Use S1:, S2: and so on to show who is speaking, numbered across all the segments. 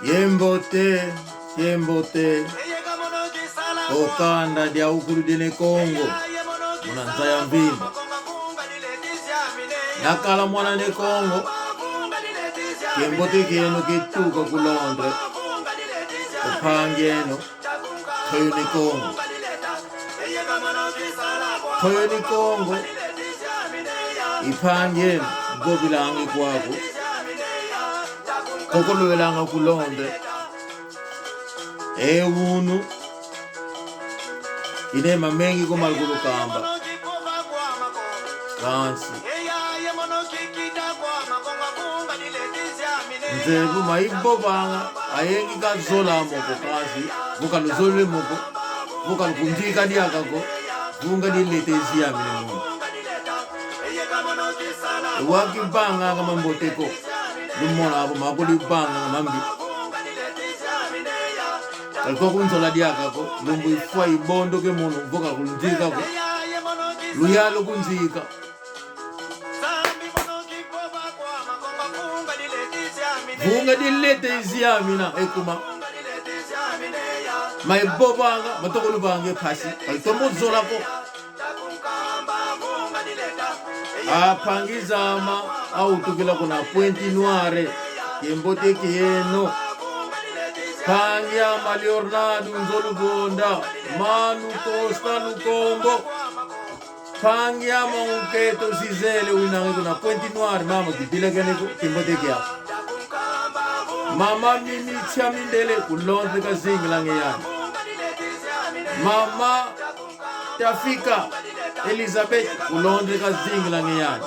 S1: Yembote, yembote, okanda dia ukuru dine Kongo, munanzaya mbimba. Nakala mwana ne Kongo, yembote kieno kituka ku Londres, upangeno, toyo ni Kongo. Toyo ni Kongo, ipangeno, gobilangi kwako. Kokolo welanga ku Londres. Unu inema mengi ko malgulu kamba. Kansi. Nzebu maibo banga ayengi ka zola moko kasi. Buka luzole moko. Buka lukunjika diakako. Bunga diletezi ya minu. Waki banga kama mboteko. Lumona abo makuli banga mambi. Kalko kunzola diakako. Lumbu ifwa ibondo ke mono. Buka kunjika ko. Luyalo kunjika. Bunga diletezi ya mina ekuma. Maibo banga matokolu banga pasi. Kaltombo zola ko. Apangizama au tukila kuna Pointe Noire yembote kieno Pangia Leonardo Nzolu Bonda Manu Costa Lukombo Pangia Monketo Zizele winangi kuna Pointe Noire mama kibila gane kimbote kia mama Mimi Chamindele kulonze ka zinglange yani mama Tafika Elizabeth kulonze ka zinglange yani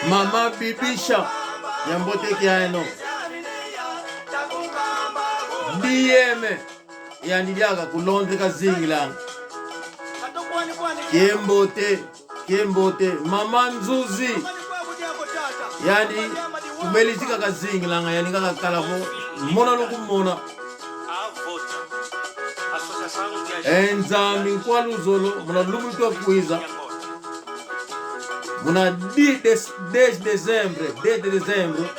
S1: mama Bibisha yambote kiano DM yani diaga kulonze ka zinglange Kembote mama Nzuzi yani kumelizika ka zinglange yani kaka kalabo mona lokumona Enzami kwa luzolo muna lumutwa kuiza muna 10 Decembre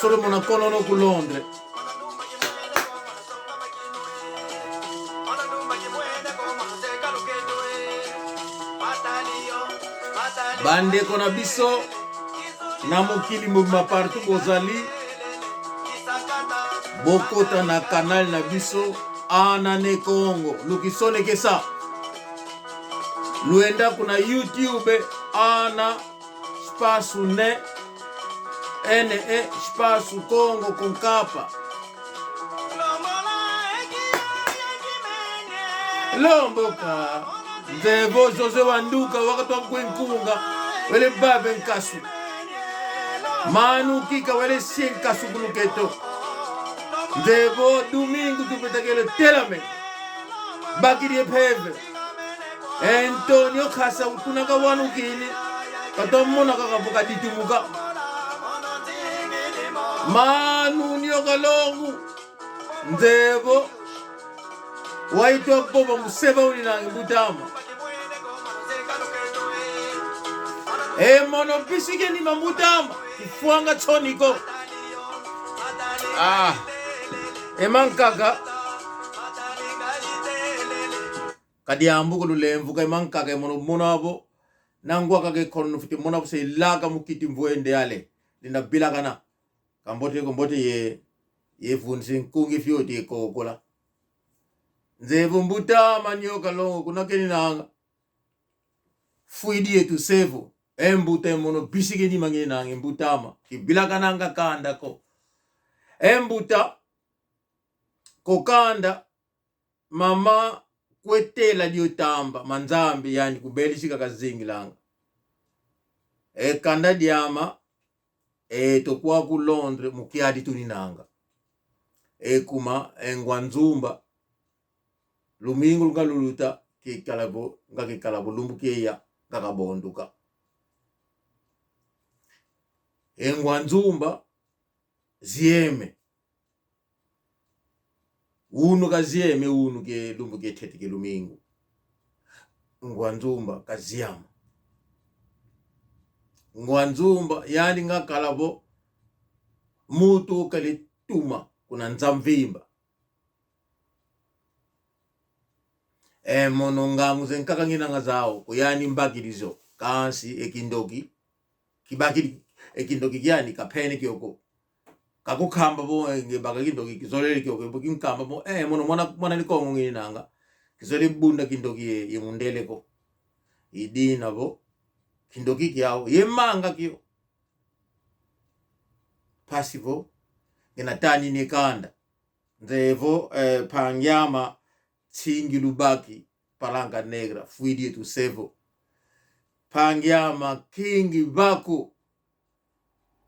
S1: solo muna konono ku Londres bande kona biso na mokili mbuma partout bozali bokota na canal na biso Ana ne Kongo lukisone kesa luenda kuna YouTube Ana spasu ne spasu Kongo konkapa lomboka Nzevo Jose Wanduka wakati wa kwenkunga wele babe nkasu manu kika wele senkasu kuluketo Nzevo Domingo tupetakele telame bakiri peve Antonio Kasa utunaka wanukini katomona kakabuka ditumuka manu niyo kalongu Nzevo waito boba museba ulinangi butama mono pisike ni mamutama kifuanga choniko emankaka kadiambu kululemvu ka emankaka mono monabo nangwa kake kono futi monabo se laka mukiti mvuende yale linda bilakana kambote ye vunsi nkungi fyoti kokola Nzevu mbutama nyoka longo kuna keni nanga fuidi yetu sevu embute mono bisike ni mangi nanga mbutama kibilaka nanga kanda ko embuta kokanda mama kwetela diotamba manzambi yani kubelishika kazingilanga kanda diama tokwa ku Londres mukiadi tuninanga kuma engwanzumba lumingu lukaluluta kikalabo lumbukeya kakabonduka engwanzumba zieme unu kazieme unu ke lumbuke tetike lumingu ngwanzumba kaziyama ngwanzumba yani ngakalabo mutu kalituma kuna nzamvimba mono ngamu zenkaka ngina zao kuyani mbakilizo kansi ekindoki kibakili ekindoki kyani kapene kyoko kakukamba bo ngebaka kindoki kizolele kyoko bukinkamba bo mono mwana likongo nginanga kizole bunda kindoki ye mundeleko idina bo kindoki kyao yemanga kyo pasivo ngenatani nikanda nzevo pangyama tsingi lubaki palanga negra fuidi tu sevo pangyama kingi bako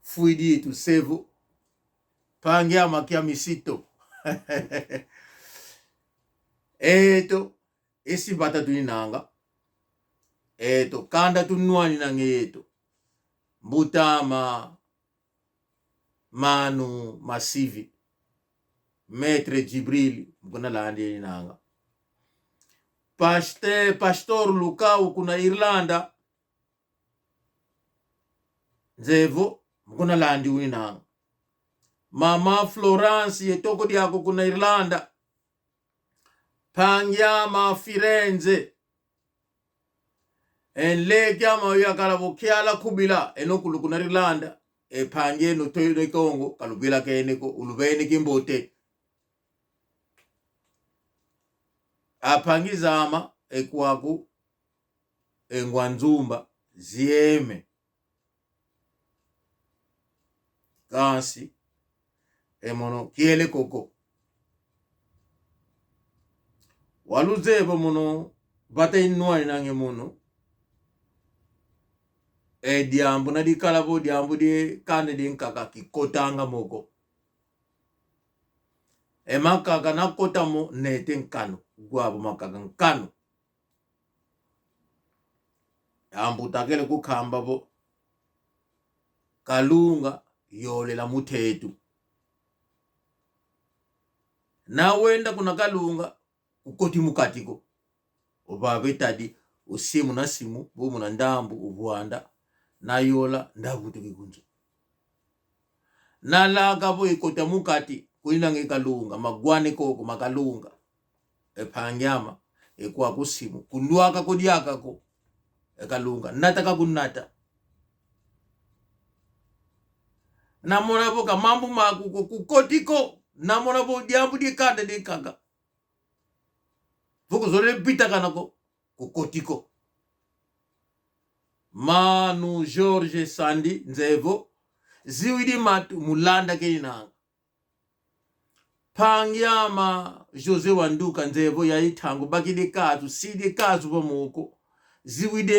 S1: fuidi tu sevo pangyama kia misito eto esi bata tuninanga eto kanda tunuani nangeto mbutama manu masivi Maître Jibril mkuna landi nanga pastor Lukau kuna Irlanda nzevo mkuna landi nanga mama Florence yetoko diako kuna Irlanda pangyama Firenze enlekyama yakala bokyala kubila enokulu kuna Irlanda pange no toyo Kongo kalubila keneko ulubene kimbote apangizama ekwaku engwanzumba zieme kansi mono kiele koko waluzebo mono bate inwani nange mono diambu na di kalabo diambu di kane di nkaka kikotanga moko makaka na kota mo nete nkano guabu makaka nkano ambu takele kukamba bo kalunga yole la mutetu na wenda kuna kalunga ukoti mukatiko obabe tadi usimu na simu bomu na ndambu ubuanda na yola ndabutu kikunzo na laga bo ikota mukati kuinange kalunga magwane koko makalunga pangyama kwa kusimu kunduaka kodiaka ko kalunga nataka kunata namona boka mambu maku kukotiko namona bo diambu di kanda di kanga fuku zole bita kanako kukotiko manu George Sandi nzevo ziwidi matu mulanda kenanga pangyama Jose Wanduka nzevo ya itangu bakide kazu sidi kazu bomuko ziwide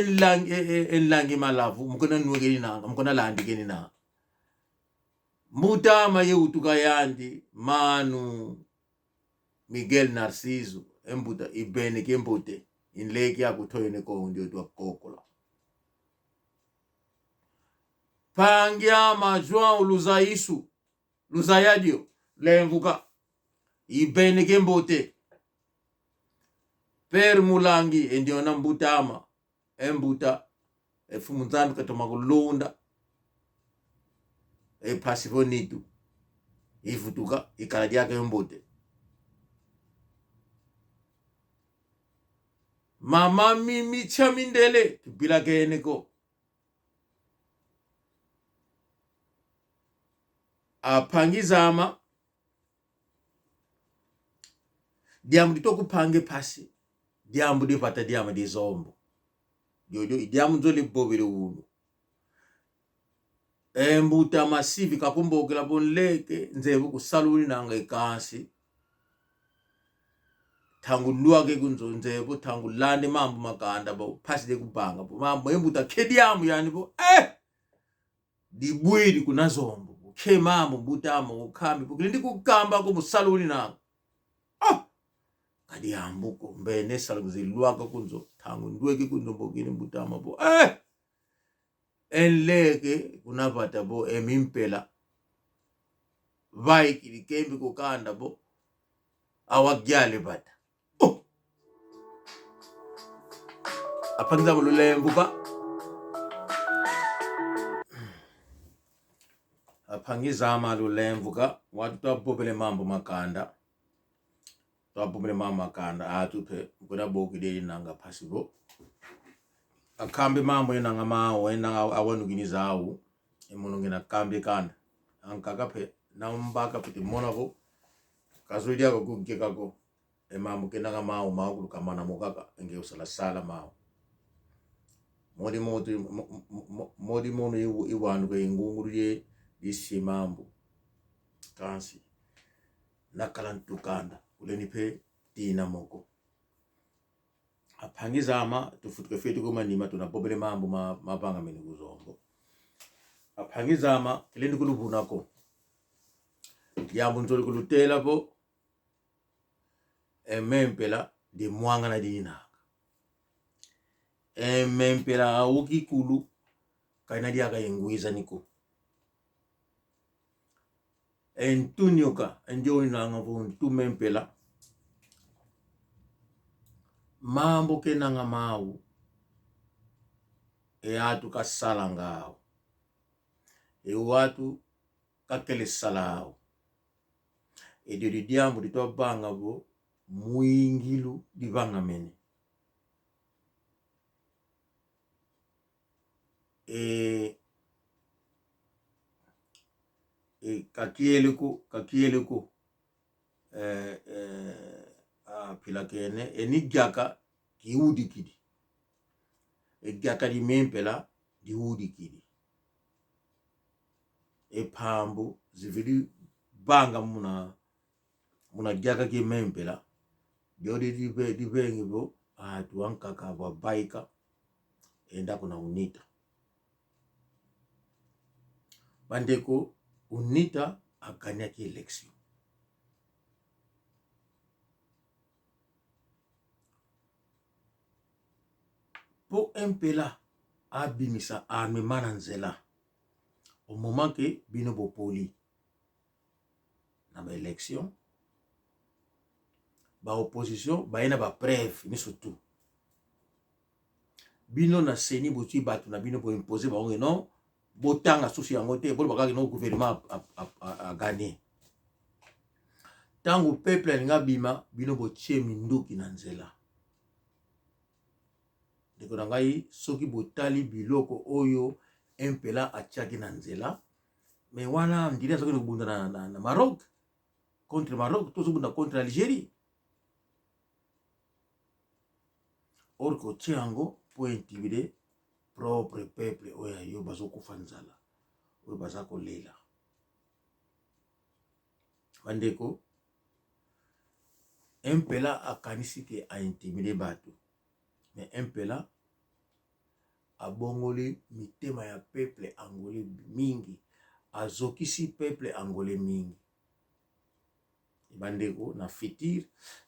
S1: enlangi malavu mkona nwegeni nanga mkona landi geni nanga mutama yeutuka yandi manu Miguel Narciso embuta ibene kembote inleki ya kutoyene ko ndio tu kokola pangyama João Luzaisu Luzayadio lemvuka ibene kembote per mulangi endio na mbutama embuta efumunzandu katoma kulunda pasivonitu ifutuka ikala yake mbote mama mimi chamindele tubila keneko apangizama diamu ditoku pange pasi diamu di pata diamu di zombo yojo diamu zoli bobile unu mbuta masivi kakumbokela bonleke nzevu kusaluni nanga ikansi tangu luake kunzo nzevu tangu lande mambu makanda bo pasi de kubanga bo mambu mbuta kediamu yani bo dibwiri kuna zombo ke mambu mbutamo ukambi bukilindi kukamba ko musaluni nanga kadi ambuko mbene saluzilwaka kunzo tangu ndweke kunzo mbokini mbutama bo enleke kunapata bo emimpela vai kilikembi kukanda bo awagyale bata apangiza bululembuka apangizama lulemvuka watu twapopele mambo makanda atupe kuna boki deli nanga pasibo akambi mambo inanga mawo inanga awanugini zawu emunungina kambi kanda ankakape na mbaka piti monako kazudia ko kukekako mambo kenanga mawo mawo kamana mokaka enge usala sala mawo modi mono iwanu ko ingunguriye isi mambo kansi nakalantukanda ulenipe tina moko apangizama tufutuke fetu kumanima tunapopele mambo mapanga meni kuzombo apangizama ilendi kulubunako yambu ntoli kulutela po emempela di mwanga na dinaka emempela auki kulu kaina diaka yenguiza niko entunyoka enjoni nanga po ntumempela mambo kenanga mau atu kasala ngao watu kakele salao di diambu di to banga bo muingilu di banga mene kakieleko pila kene enigyaka kiudi kidi gyaka di mempela di udi kidi pambu zivili banga muna gyaka ki mempela diodi di bengi bo atu ankaka wa baika enda kuna unita bandeko unita aganya ki election po empela abimisa arme mananzela au moment que bino bo poli na ba election ba opposition ba ena ba preuve ni surtout bino na seni botu batu na bino bo imposer ba onge non botanga susi yango te bo bakaki no gouvernement a gagner tango peuple alinga bima bino bo tie minduki na nzela ndeko na ngai soki botali biloko oyo empela atiaki na nzela mais wana ndiri soki nobunda na Maroc contre Maroc to sobunda contre Algérie or ko tiango pour intimider propre peuple oya yo bazokufa nzala oyo bazako lela bandeko empela akanisi ke a intimider batu mais empela abongoli mitema ya peuple angolais mingi azokisi peuple angolais mingi bandeko na fitir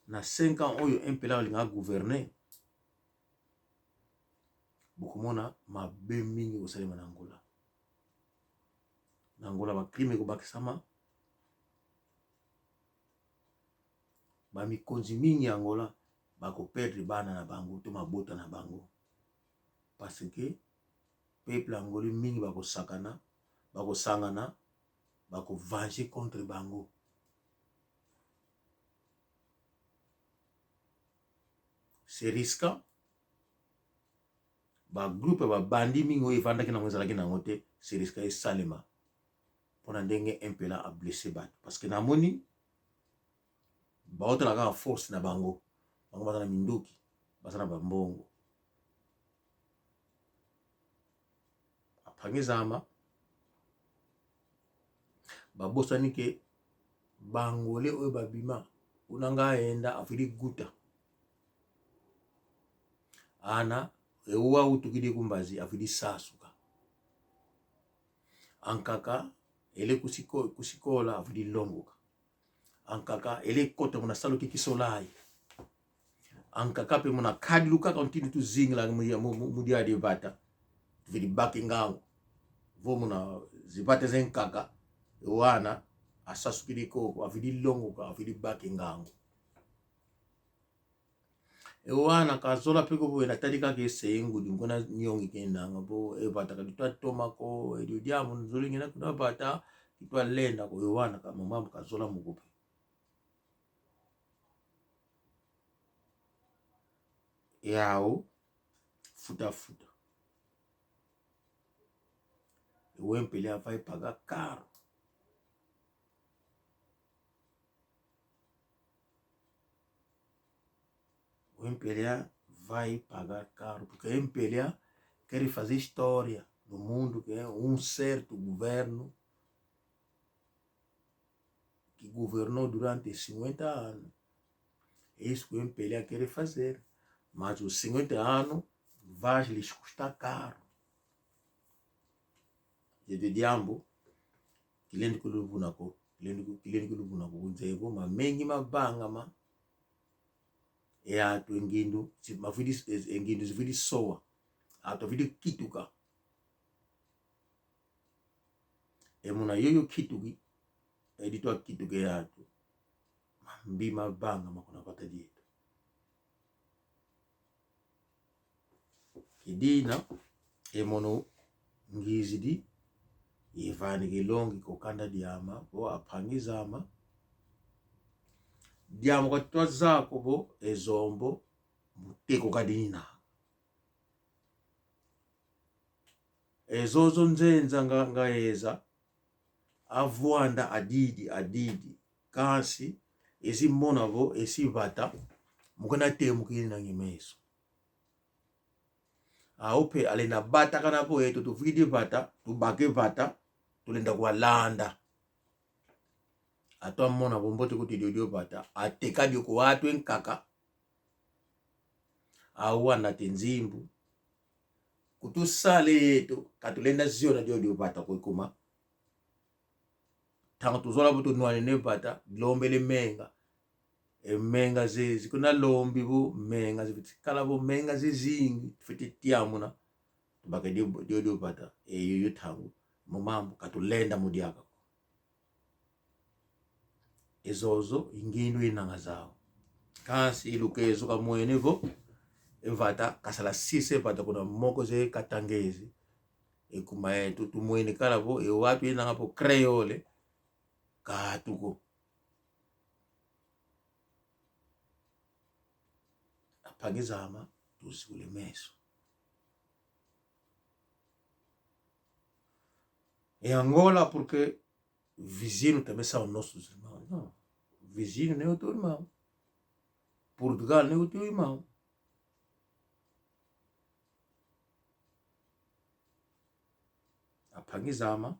S1: na 5 ans oyo empela olinga gouverner bokomona mabe mingi kosalema na Angola ba crime ko bakisama ba mikonzi mingi Angola bako perdre bana na bango to mabota na bango parce que peuple angolais mingi bako sakana bako sangana bako venger contre bango c'est risquant ba groupe ba bandi mingi oyo evandaki na ngozalaki na ngote c'est risqué salema pona ndenge empela a blessé bat parce que namoni ba otala ka force na bango bazana minduki bazana bambongo apangizama babosani ke bangole oyo babima unanga enda afili guta ana ewa utukidi kumbazi afidi sasuka ankaka ele kusikola afidi longoka ankaka ele kota muna salo kisolai ankaka pe muna kadluka kontinu tu zingla mudia de bata vidi bakingango vo muna zibate zenkaka wana asasukidi ko afidi longoka afidi bakingango wana kazola peko bo na tadika ke sengu ngona nyongi kenanga bo e bata ka tomako e diamu nzulingi na kuna bata kitwa lenda ko yowana kama mambo kazola mugope yao futa wempele vai pagar caro. O MPLA vai pagar caro, porque o MPLA quer fazer história no mundo, que é um certo governo que governou durante 50 anos. É isso que o MPLA quer fazer. Mas os 50 anos vai lhes custar caro. E de diambo, kilende kulubunako, kilende kulubunako, unzego, ma mengi mabanga ma. E atu engindu, engindu zividi soa, atu vidi kituka. E muna yoyo kituki, edito kituke ya atu. Mbima banga makuna pata dieto. Kidina, e mono ngizidi, yevani gelongi kokanda diama, bo apangizama. Diamo kwa tuwa zako bo, ezombo, muteko kadina. Ezozo nzenza nga eza, avuanda adidi, kasi, esi mona bo, esi vata, mukana temu kini na ngimeso. Aope alena bata kana po eto tu vidi vata, tu bake vata, tu lenda kwa landa. Ato mona bombote kuti dio vata, ateka dio kwa atu enkaka, awana tenzimbu, kutu sale eto, katulenda ziona dio vata kwa kuma. Tango tuzola buto nuane ne vata, lombele menga. Menga zezi, kuna lombi bu, menga zezi, kala bu menga zezi, fiti tiamuna, tubake dio vata, yoyo tangu, mumambu, katulenda mudiaka. Ezozo, ingindu inanga zao. Kasi ilukezo ka mwenevo, vata, kasala sise vata kuna moko ze katangezi. Kumae, tutu mwene kala bo, watu inanga po kreole, katuko. Apagizama, tusikule meso. E Angola, porque vizinho também são nossos irmãos. Não. Vizinho nem o teu irmão. Portugal nem o teu irmão. Apagizama,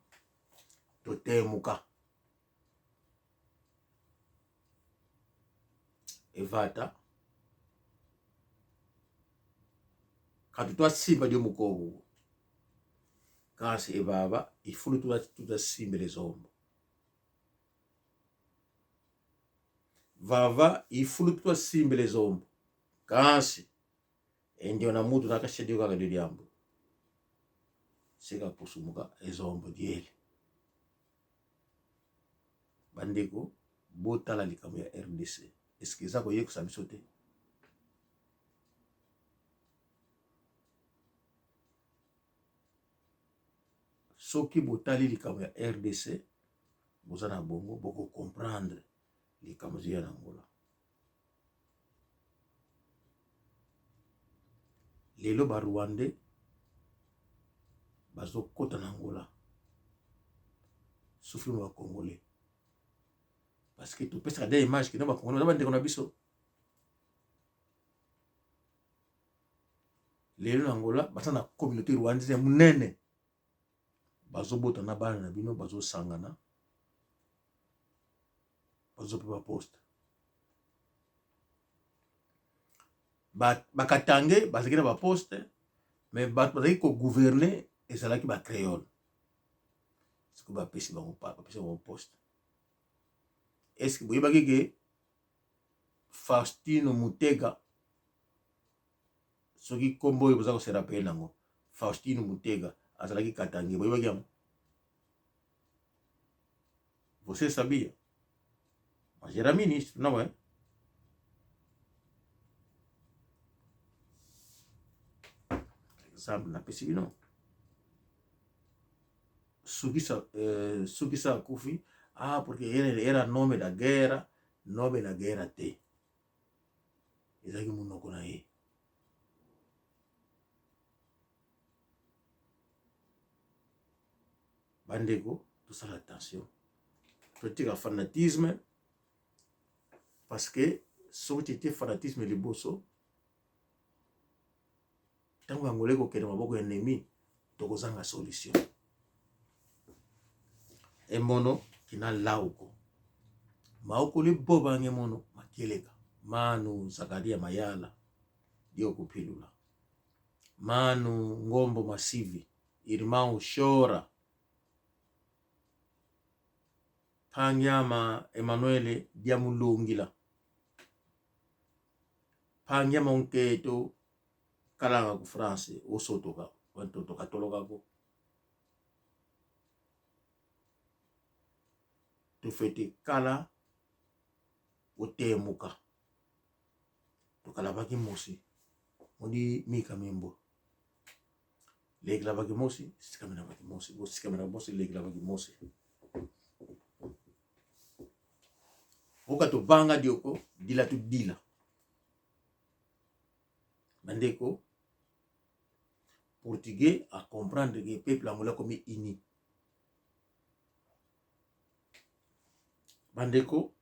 S1: totemuka. Evata. Katutua simba dio mukogo. Kasi ebaba, ifulu tuta simba le zombo. Vava, ifulu tuta simba le zombo. Kasi, endio na mutu nakashedio kaka dio diambo. Seka pusumuka ezombo diele. Bandeko, botala likamu ya RDC. Eskiza ko yeku sabisote. Soki botali likamu ya RDC, bozana bongo, boko comprendre likamu zia na Angola. Lelo ba Rwandais, bazo kota na Angola. Souffle wa Congolais. Parce que tu peux se des images qui n'ont pas Congolais, on a biso. Lelo na Angola, basa na communauté rwandaise munene. Bazo bota na bana na bino, bazo sangana. Bazo pepa poste. Bakatange, bazekina ba poste, mais bazeki ko gouverner ezalaki ba créole. Ce que ba pesi bango pa, pesi bango poste. Est-ce que vous voyez que Faustino Mutega, ce qui combo vous a se rappelé nango, Faustino Mutega, azalaki katangi, vous voyez você sabia? Mas era ministro, não é? Sabe, na pessoa não. sukisa kufi porque era nome da guerra te ezaki munoko na ye. Bandeko tosala attention totika fanatisme parce que soki tete fanatisme liboso tango angole kokende maboko ya ennemi tokozanga solution. Emono kina lauko maoko libo bange mono makeleka manu Zakaria Mayala dio kupilula manu Ngombo Masivi Irmão Shora Panyama Emmanuel Diamulungila Panyama unketo kalanga ku France osotoka wantoto katoloka ko tufete kala otemuka tokala baki mosi modi mika membo legla baki mosi sikamena baki mosi bo sikamena mosi legla baki mosi oka to banga dioko dila tu dila bandeko portugais à comprendre que peuple amola comme ini bandeko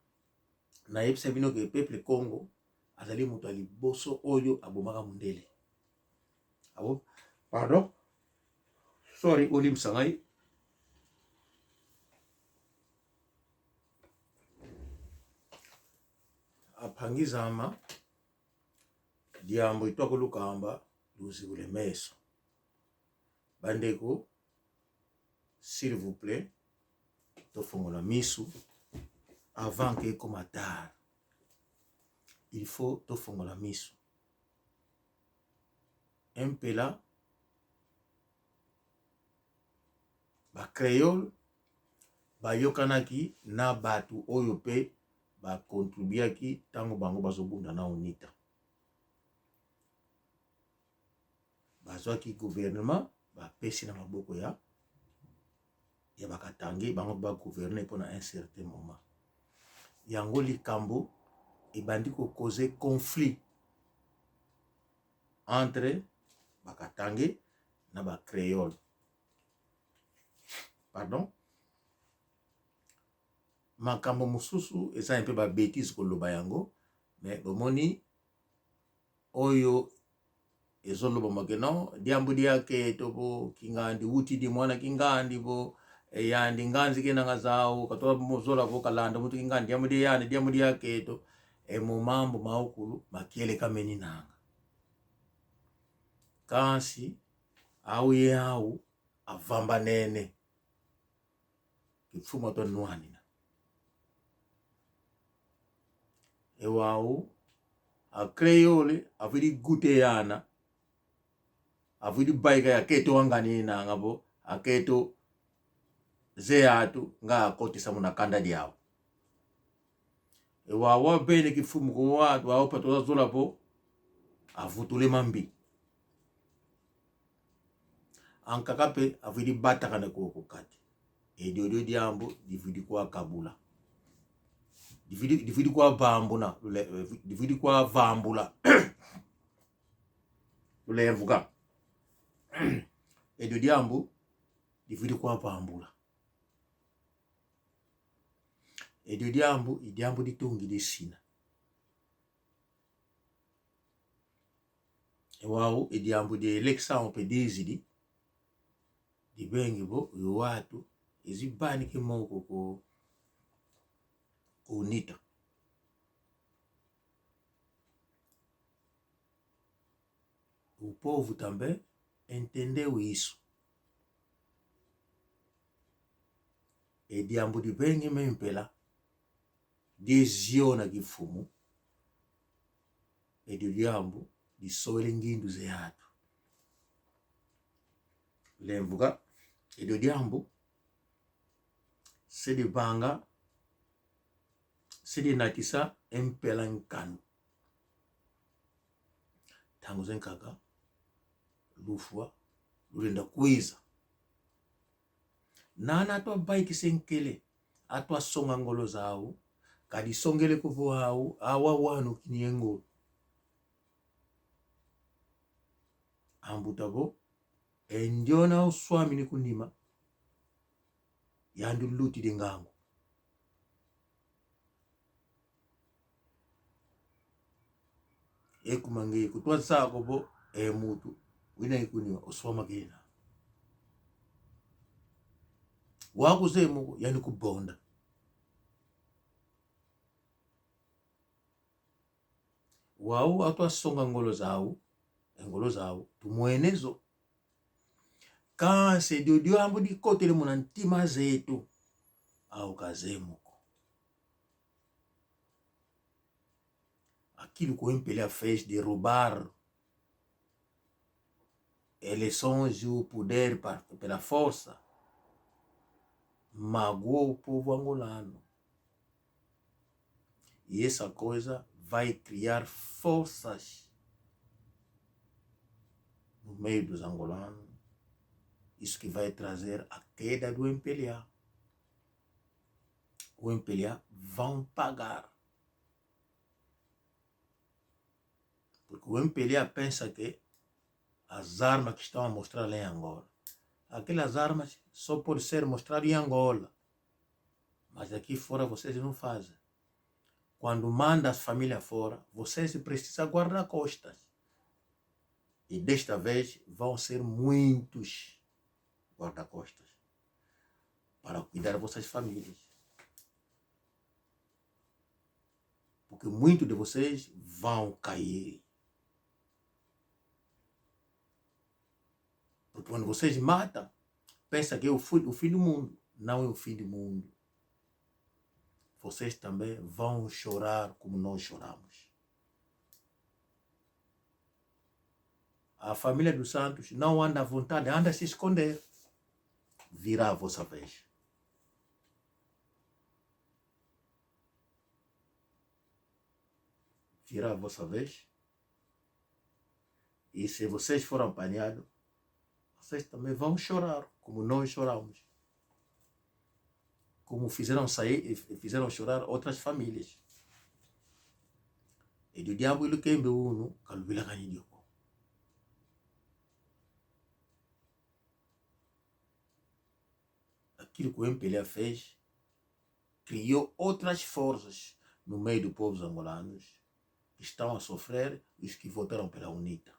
S1: na yebisa bino ke peuple Congo azali moto ali boso oyo abomaka mundele abo pardon sorry olim sangai apangizama diambo itwako lukamba luzigule meso bandeko s'il vous plaît tofongola misu avant que comme tard il faut tofongola misu un peu là ba créole ba yokanaki na batu oyo pe ba contribuaki tango bango bazobunda na unita bazwaki gouvernement ba pesi na maboko ya bakatangi bango ba gouverner pendant un certain moment yango likambo ebandi ko causer conflit entre bakatangi na ba créole pardon makambo mususu eza un peu ba bêtise koloba yango mais bomoni oyo ezoloba makeno diambudi yake tobo kingandi uti di mwana kingandi bo yandi nganzi kenanga zao katoa mozola bo kalanda mutu kingandi diambudi yake to mambo maokulu makiele kameni nanga kansi au yao avamba nene kifuma to nwani na ewao a créole avidi goûter yana avidi baika ya keto wangani na ngabo aketo zeatu nga kotisa muna kanda diao ewao bene kifumu ko watu wao pato zola po avutule mambi ankakape avidi bata kana ko kati dio diambo dividi kwa kabula dividi kwa bambuna dividi kwa vambula lulevuka edio diambo dividi kwa vambula edio diambo ditungi desina ewao ediambo de election pe dizidi dibengi bo yo watu ezibani kimoko ko unita o povo também entendeu isso e diambo de bem mempela desiona kifumu e diambo di soelengindu zeatu lembuka e diambo se di banga sidi nakisa empela nkanu tangu zenkaka lufwa lulenda kuiza nana atua bike senkele atua songa ngolo zao kadi songele kuvo hau awa wanu kiniengolo ambutabo endiona uswami ni kunima yandu luti dengango ekumange kutwa sako bo mutu wina ikuniwa uswama gena wakuzemu yani kubonda wau atwa songa ngolo zao tumwenezo kanse dio ambu di kotele muna ntima zetu au kazemuko aquilo que o Impelha fez de roubar eleições e o poder pela força magoou o povo angolano. E essa coisa vai criar forças no meio dos angolanos. Isso que vai trazer a queda do MPLA. O MPLA vão pagar. Porque o MPLA pensa que as armas que estão a mostrar lá em Angola, aquelas armas só podem ser mostradas em Angola. Mas aqui fora vocês não fazem. Quando manda as famílias fora, vocês precisam guardar costas. E desta vez vão ser muitos guarda-costas para cuidar de vossas famílias. Porque muitos de vocês vão cair. Porque quando vocês matam, pensa que é o fim do mundo. Não é o fim do mundo. Vocês também vão chorar como nós choramos. A família dos Santos não anda à vontade, anda a se esconder. Virá a vossa vez. Virá a vossa vez. E se vocês forem apanhados, vocês também vão chorar, como nós choramos. Como fizeram chorar outras famílias. E do diabo ele quem uno, calubila ganhou. Aquilo que o MPLA fez criou outras forças no meio dos povos angolanos que estão a sofrer e os que votaram pela UNITA.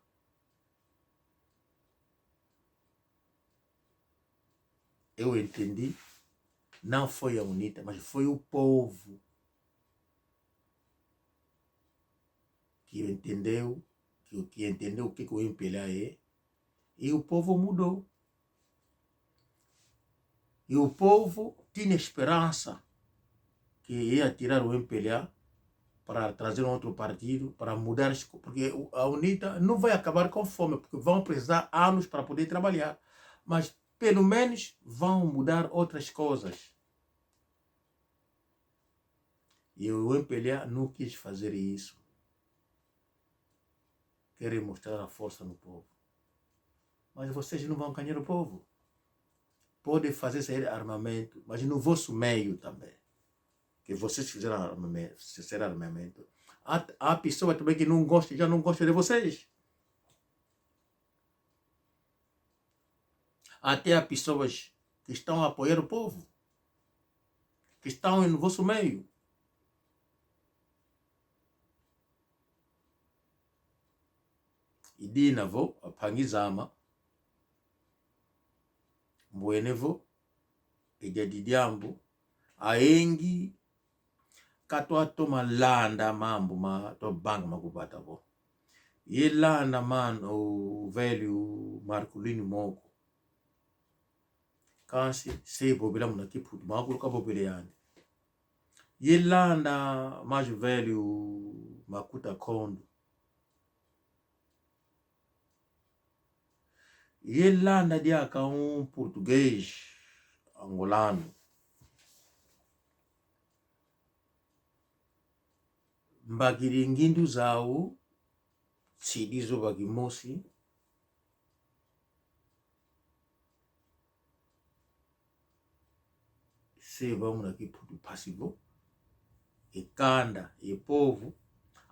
S1: Eu entendi, não foi a UNITA, mas foi o povo que entendeu o que o MPLA é, e o povo mudou. E o povo tinha esperança que ia tirar o MPLA para trazer um outro partido, para mudar, porque a UNITA não vai acabar com fome, porque vão precisar anos para poder trabalhar, mas pelo menos vão mudar outras coisas. E o MPLA não quis fazer isso. Querem mostrar a força no povo. Mas vocês não vão ganhar o povo. Podem fazer sair armamento, mas no vosso meio também. Que vocês fizeram armamento. Há pessoas também que já não gostam de vocês. Até há pessoas que estão a apoiar o povo. Que estão no vosso meio. E dinavo, apangizama. Mbuenevo, ejadidiambo, aengi, katwa toma landa mambo ma to bang makubata bo. Ye landa man o velho Marculino Moko. Kansi se bobila muna kiputu, makulu ka bobile yani. Ye landa mais velho Makuta Kondo. Ye landa diaka português angolano. Mbagiringindu zao sidizo bagimosi se vamos aqui por passivo e canda e povo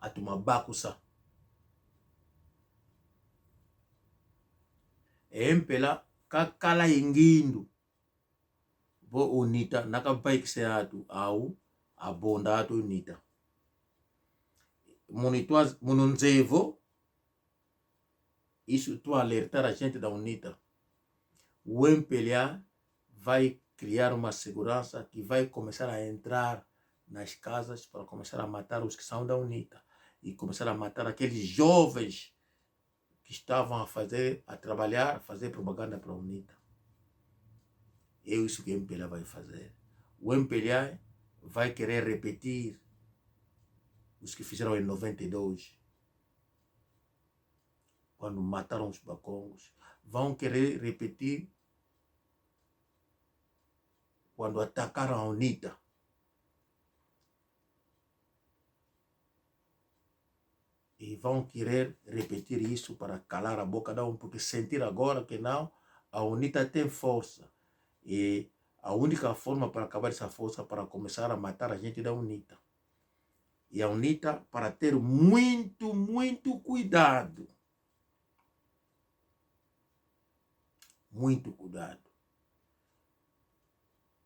S1: atumabakusa empela kakala ingindu bo unita nakabaikise atu au abonda atu unita mununzevo isso tu alertar a gente da UNITA. O MPLA vai criar uma segurança que vai começar a entrar nas casas para começar a matar os que são da UNITA e começar a matar aqueles jovens que estavam a trabalhar, a fazer propaganda para a UNITA. É isso que o MPLA vai fazer. O MPLA vai querer repetir os que fizeram em 92, quando mataram os bacongos. Vão querer repetir quando atacaram a UNITA. E vão querer repetir isso para calar a boca da porque sentir agora que não, a UNITA tem força. E a única forma para acabar essa força é para começar a matar a gente da UNITA. E a UNITA para ter muito, muito cuidado. Muito cuidado.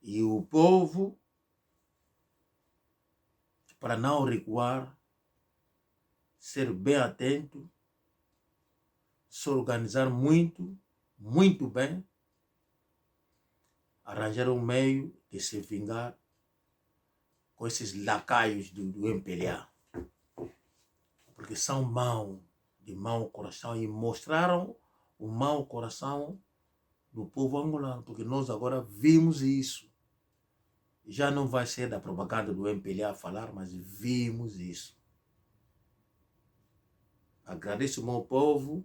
S1: E o povo, para não recuar, ser bem atento, se organizar muito, muito bem, arranjar um meio de se vingar com esses lacaios do MPLA. Porque são maus, de mau coração, e mostraram o mau coração do povo angolano, porque nós agora vimos isso. Já não vai ser da propaganda do MPLA falar, mas vimos isso. Agradeço o meu povo,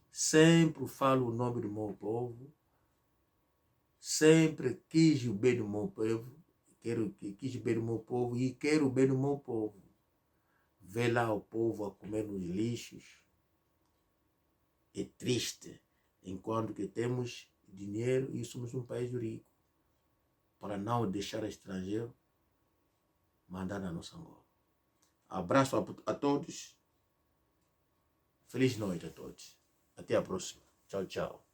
S1: sempre falo o nome do meu povo, sempre quis o bem do meu povo, quis o bem do meu povo e quero o bem do meu povo. Vê lá o povo a comer nos lixos, é triste, enquanto que temos dinheiro e somos um país rico, para não deixar estrangeiro mandar na nossa Angola. Abraço a todos. Feliz noite a todos. Até a próxima. Tchau, tchau.